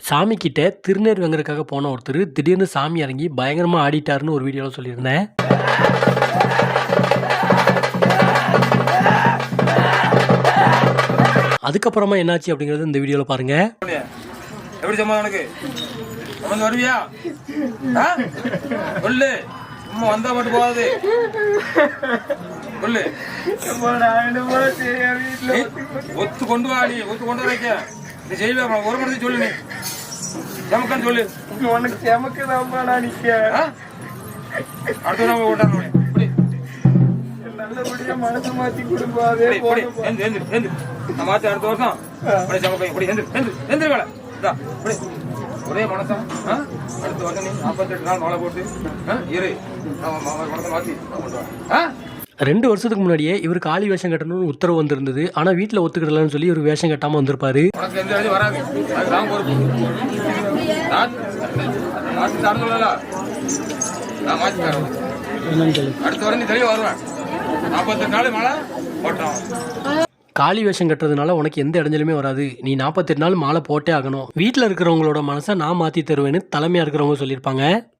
சாமி கிட்ட திருநீர் வாங்குறதுக்காக போன ஒருத்தர் திடீர்னு சாமி இறங்கி பயங்கரமா ஆடிட்டாருன்னு ஒரு வீடியோல சொல்லியிருந்தேன். அதுக்கப்புறமா என்னாச்சு அப்படிங்கறது இந்த வீடியோல பாருங்க. எப்படி சம்பந்தம் உனக்கு? சம்பந்தம் வருவியா? சொல்லு. சும்மா வந்தா மட்டும் போகாது. சொல்லு. ஒத்து கொண்டு வா, நீ ஒத்து கொண்டு வைக்க. நீ செய்வே ஒரு மனதை சொல்லு. நீ செமக்கான்னு சொல்லு. உனக்கு செமக்குதான்பா நான் நிக்க. அடுத்த நாள் ஓட்டாங்க. நல்லபடியா மனசு மாத்தி கொடுப்பாதே. நான் மாத்தி அடுத்த வருஷம் எந்திரி வேலை ஒரே மனசா. அடுத்த வருஷம் நீ 48 நாள் மாலை போட்டு இரு. மனசை மாத்தி கொண்டு வா. 2 வருஷத்துக்கு முன்னாடியே இவர் காளி வேஷம் கட்டணும்னு உத்தரவு வந்திருந்தது. ஆனா வீட்டுல ஒத்துக்கிடலன்னு சொல்லி இவர் வேஷம் கட்டாம வந்திருப்பாரு. உனக்கு எந்த வேலையும் வராது. அது நான் பொறுப்பு. நான் சொல்லல, நான் மாத்தி தரேன். அடுத்த வரை நீ தெளிவா வருவேன். 48 நாள் மாலை போட்டோம். காளி வேஷம் கட்டுறதுனால உனக்கு எந்த இடைஞ்சலுமே வராது. நீ 48 நாள் மாலை போட்டே ஆகணும். வீட்டில் இருக்கிறவங்களோட மனசை நான் மாற்றி தருவேன்னு தலைமையாக இருக்கிறவங்க சொல்லியிருப்பாங்க.